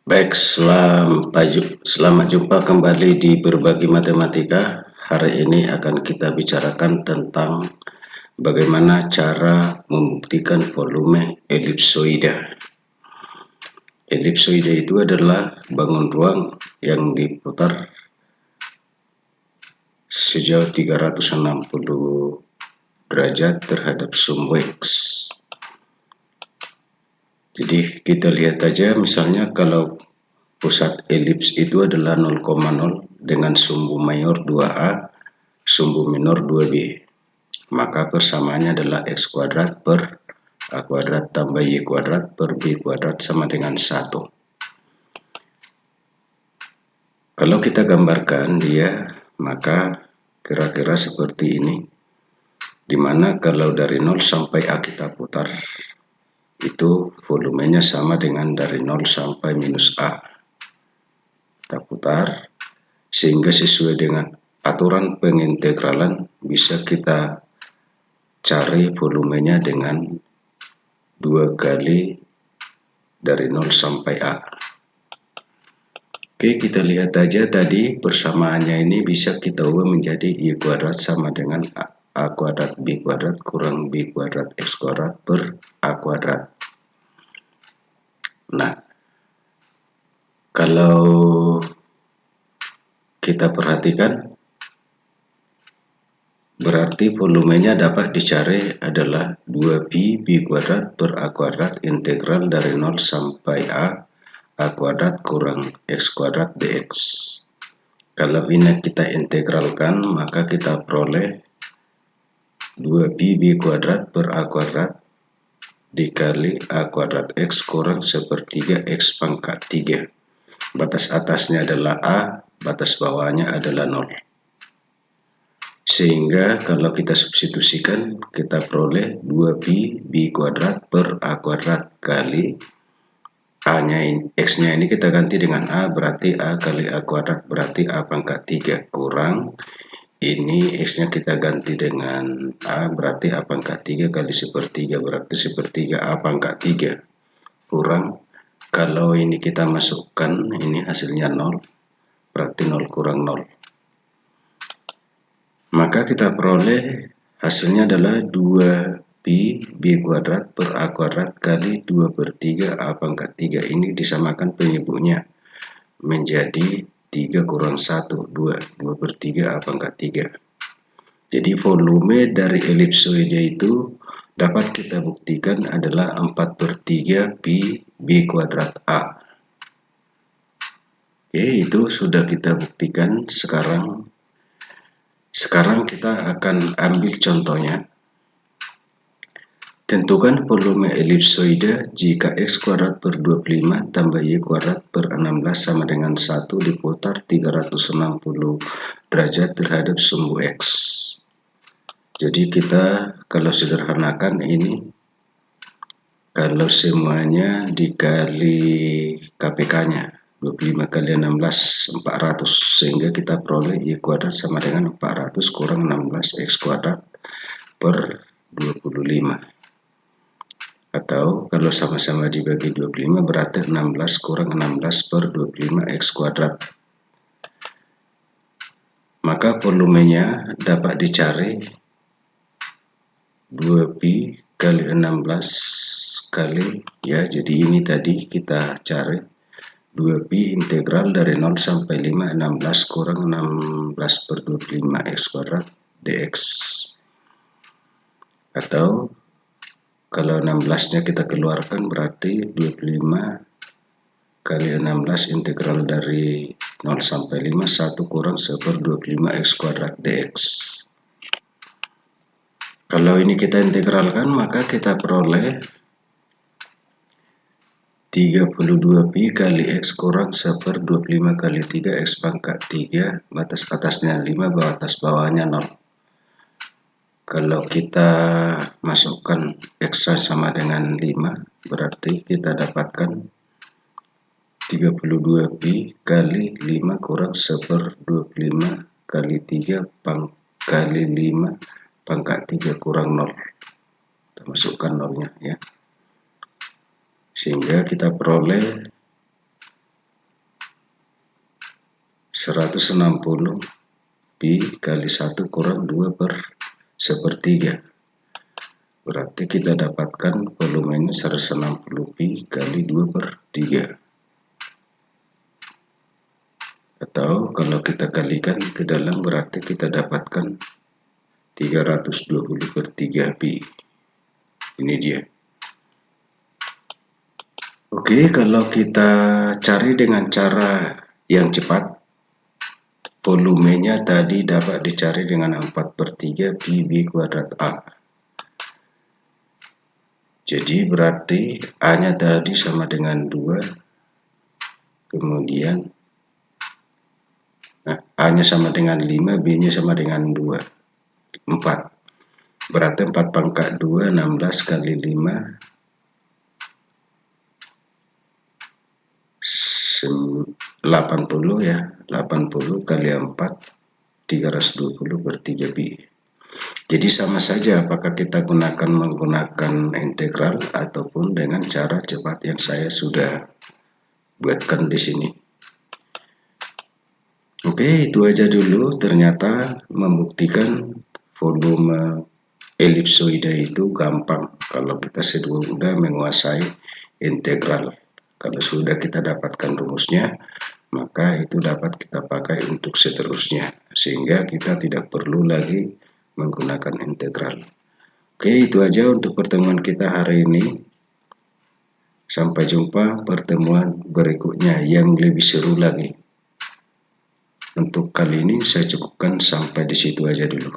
Baik, selamat jumpa kembali di Berbagi Matematika. Hari ini akan kita bicarakan tentang bagaimana cara membuktikan volume elipsoida. Elipsoida itu adalah bangun ruang yang diputar sejauh 360 derajat terhadap sumbu X. Jadi kita lihat aja, misalnya kalau pusat elips itu adalah 0,0 dengan sumbu mayor 2A, sumbu minor 2B. Maka persamaannya adalah X kuadrat per A kuadrat tambah Y kuadrat per B kuadrat sama dengan 1. Kalau kita gambarkan dia, maka kira-kira seperti ini. Dimana kalau dari 0 sampai A kita putar, itu volumenya sama dengan dari 0 sampai minus A. Kita putar, sehingga sesuai dengan aturan pengintegralan bisa kita cari volumenya dengan 2 kali dari 0 sampai A. Oke, kita lihat aja tadi persamaannya ini bisa kita ubah menjadi Y kuadrat sama dengan A kuadrat B kuadrat kurang B kuadrat X kuadrat per A kuadrat. Nah, kalau kita perhatikan, berarti volumenya dapat dicari adalah 2pi B kuadrat per A kuadrat integral dari 0 sampai A kuadrat kurang X kuadrat dx. Kalau ini kita integralkan, maka kita peroleh 2pi B kuadrat per A kuadrat dikali A kuadrat X kurang sepertiga X pangkat 3. Batas atasnya adalah A, batas bawahnya adalah 0. Sehingga kalau kita substitusikan, kita peroleh 2pi B kuadrat per A kuadrat kali A-nya ini, X-nya ini kita ganti dengan A, berarti A kali A kuadrat berarti A pangkat 3 kurang ini X-nya kita ganti dengan A, berarti A pangkat 3 kali sepertiga berarti sepertiga A pangkat 3 kurang, kalau ini kita masukkan, ini hasilnya 0, berarti 0 kurang 0. Maka kita peroleh hasilnya adalah 2pi B kuadrat per A kuadrat kali 2 per 3 A pangkat 3. Ini disamakan penyebutnya menjadi 3 kurang 1, 2 per 3 A pangkat 3. Jadi volume dari elipsoida itu dapat kita buktikan adalah 4 per 3 pi B kuadrat A. Oke, itu sudah kita buktikan. Sekarang kita akan ambil contohnya. Tentukan volume elipsoida jika X kuadrat per 25 tambah Y kuadrat per 16 sama dengan 1 diputar 360 derajat terhadap sumbu X. Jadi kita kalau sederhanakan ini, kalau semuanya dikali KPK-nya, 25 kali 16, 400. Sehingga kita peroleh Y kuadrat sama dengan 400 kurang 16 X kuadrat per 25. Atau kalau sama-sama dibagi 25 berarti 16 kurang 16 per 25 X kuadrat. Maka volumenya dapat dicari 2pi kali 16 kali, ya, jadi ini tadi kita cari 2pi integral dari 0 sampai 5, 16 kurang 16 per 25 X kuadrat dx. Atau kalau 16-nya kita keluarkan berarti 25 kali 16 integral dari 0 sampai 5, 1 kurang 1 per 25 X kuadrat dx. Kalau ini kita integralkan, maka kita peroleh 32pi kali X kurang 1 per 25 kali 3 X pangkat 3, batas atasnya 5, batas bawahnya 0. Kalau kita masukkan X sama dengan 5, berarti kita dapatkan 32pi kali 5 kurang 1 per 25 kali 3 kali 5 pangkat 3 kurang 0. Kita masukkan 0-nya, ya. Sehingga kita peroleh 160 pi kali 1 kurang 2/1/3. Berarti kita dapatkan volumenya 160 pi kali 2/3. Atau kalau kita kalikan ke dalam, berarti kita dapatkan 320/3 pi. Ini dia. Oke, kalau kita cari dengan cara yang cepat, volumenya tadi dapat dicari dengan 4/3 pi b kuadrat A. Jadi berarti A-nya tadi sama dengan 2, kemudian A-nya sama dengan 5, B-nya sama dengan 2, 4. Berarti 4 pangkat 2, 16 kali 5, 80 ya, 80 kali 4, 320/3 pi. Jadi sama saja apakah kita menggunakan integral ataupun dengan cara cepat yang saya sudah buatkan di sini. Oke, itu aja dulu. Ternyata membuktikan volume elipsoida itu gampang kalau kita sudah menguasai integral. Kalau sudah kita dapatkan rumusnya, maka itu dapat kita pakai untuk seterusnya, sehingga kita tidak perlu lagi menggunakan integral. Oke, itu aja untuk pertemuan kita hari ini. Sampai jumpa pertemuan berikutnya yang lebih seru lagi. Untuk kali ini saya cukupkan sampai di situ aja dulu.